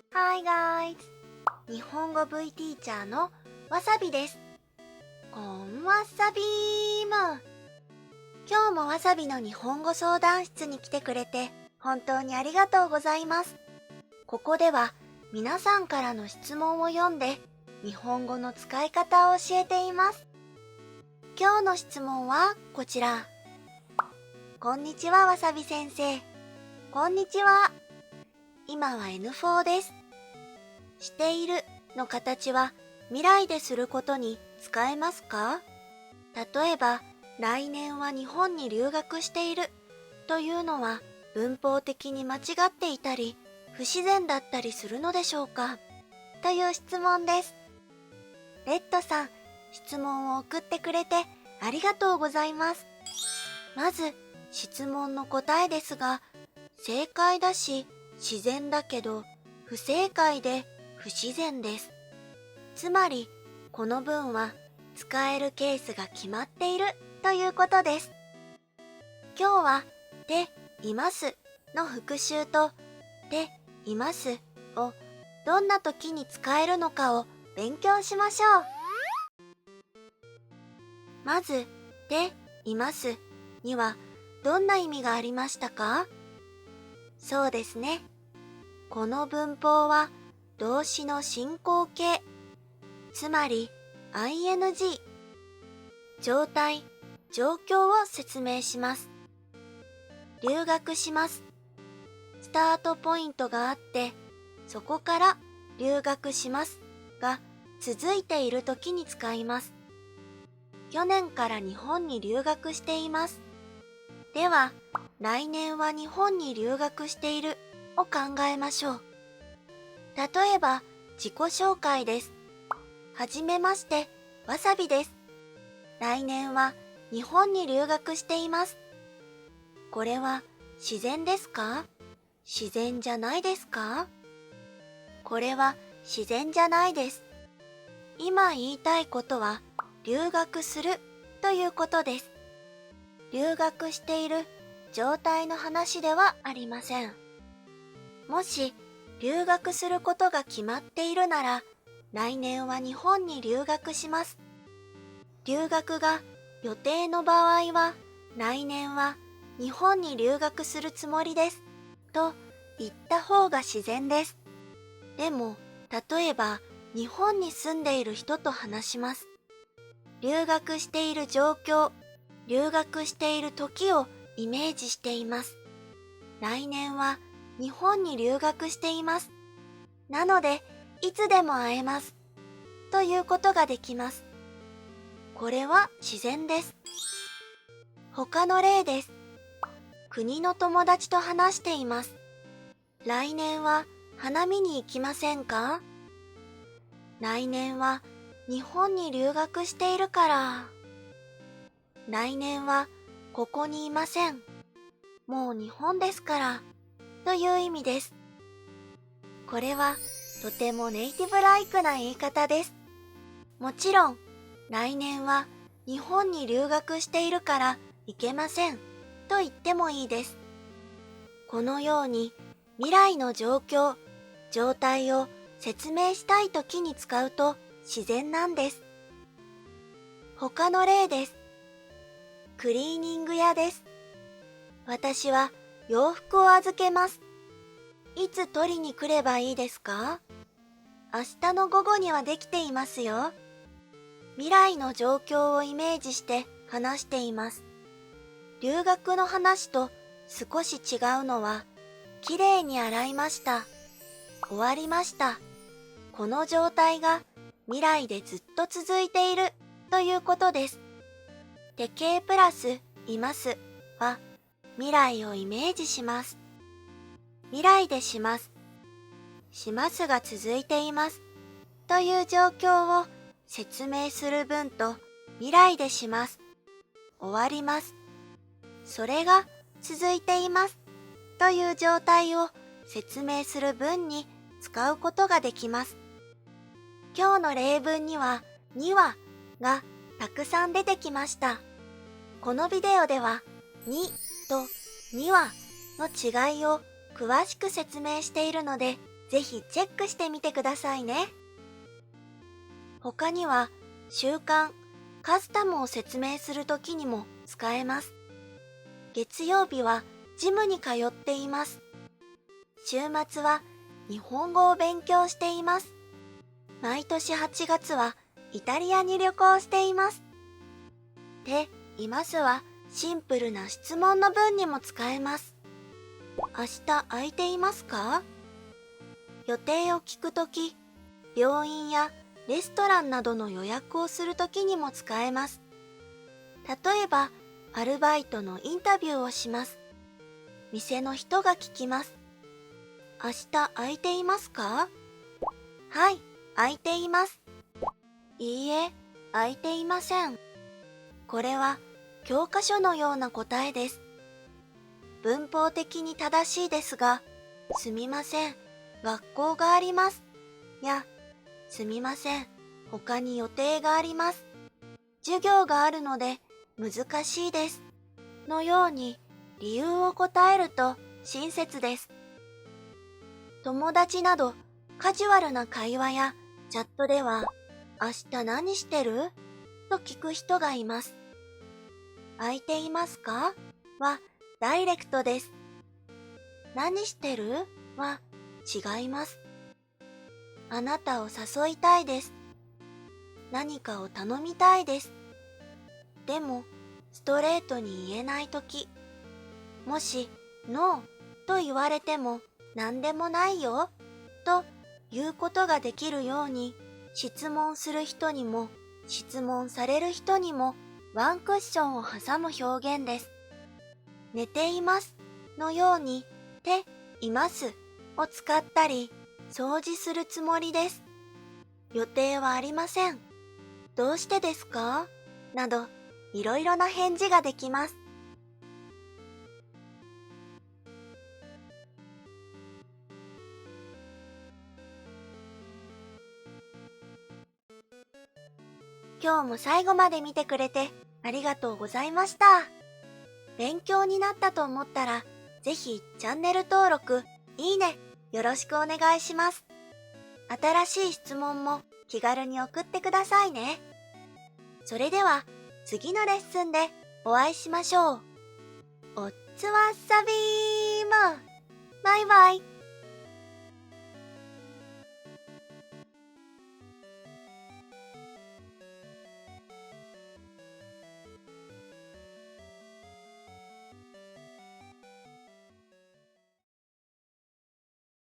Hi guys! 日本語 V ティーチャーのわさびです。こんわさびーむ。今日もわさびの日本語相談室に来てくれて本当にありがとうございます。ここでは皆さんからの質問を読んで日本語の使い方を教えています。今日の質問はこちら。こんにちはわさび先生。こんにちは。今は N4 です。しているの形は未来ですることに使えますか？例えば、来年は日本に留学しているというのは文法的に間違っていたり不自然だったりするのでしょうか？という質問です。レッドさん、質問を送ってくれてありがとうございます。まず、質問の答えですが、正解だし自然だけど不正解で不自然です。つまり、この文は使えるケースが決まっているということです。今日は、で、いますの復習と、で、いますをどんな時に使えるのかを勉強しましょう。まず、で、いますにはどんな意味がありましたか？そうですね。この文法は動詞の進行形、つまり ing、状態、状況を説明します。留学します。スタートポイントがあって、そこから留学しますが続いている時に使います。去年から日本に留学しています。では、来年は日本に留学しているを考えましょう。例えば、自己紹介です。はじめまして、わさびです。来年は日本に留学しています。これは自然ですか？自然じゃないですか？これは自然じゃないです。今言いたいことは留学するということです。留学している状態の話ではありません。もし留学することが決まっているなら、来年は日本に留学します。留学が予定の場合は、来年は日本に留学するつもりですと言った方が自然です。でも、例えば日本に住んでいる人と話します。留学している状況、留学している時をイメージしています。来年は日本に留学しています。なので、いつでも会えます。ということができます。これは自然です。他の例です。国の友達と話しています。来年は花見に行きませんか？来年は日本に留学しているから。来年はここにいません。もう日本ですから。という意味です。これはとてもネイティブライクな言い方です。もちろん、来年は日本に留学しているから行けませんと言ってもいいです。このように未来の状況、状態を説明したいときに使うと自然なんです。他の例です。クリーニング屋です。私は洋服を預けます。いつ取りに来ればいいですか？明日の午後にはできていますよ。未来の状況をイメージして話しています。留学の話と少し違うのは、きれいに洗いました。終わりました。この状態が未来でずっと続いているということです。で、形プラスいますは未来をイメージします。未来でします。しますが続いています。という状況を説明する文と未来でします。終わります。それが続いています。という状態を説明する文に使うことができます。今日の例文にはにはがたくさん出てきました。このビデオではにとにはの違いを詳しく説明しているので、ぜひチェックしてみてくださいね。他には習慣、カスタムを説明するときにも使えます。月曜日はジムに通っています。週末は日本語を勉強しています。毎年8月はイタリアに旅行しています。で、いますはシンプルな質問の文にも使えます。明日空いていますか？予定を聞くとき、病院やレストランなどの予約をするときにも使えます。例えば、アルバイトのインタビューをします。店の人が聞きます。明日空いていますか？はい、空いています。いいえ、空いていません。これは教科書のような答えです。文法的に正しいですが、すみません、学校があります。や、すみません、他に予定があります。授業があるので難しいです。のように理由を答えると親切です。友達などカジュアルな会話やチャットでは、明日何してる？と聞く人がいます。空いていますか？はダイレクトです。何してる？は違います。あなたを誘いたいです。何かを頼みたいです。でも、ストレートに言えないとき、もし、ノーと言われても、何でもないよ、ということができるように、質問する人にも、質問される人にも、ワンクッションを挟む表現です。寝ていますのように、て、いますを使ったり、掃除するつもりです。予定はありません。どうしてですか？など、いろいろな返事ができます。今日も最後まで見てくれてありがとうございました。勉強になったと思ったら、ぜひチャンネル登録、いいね、よろしくお願いします。新しい質問も気軽に送ってくださいね。それでは次のレッスンでお会いしましょう。おっつわっさびーむ。バイバイ。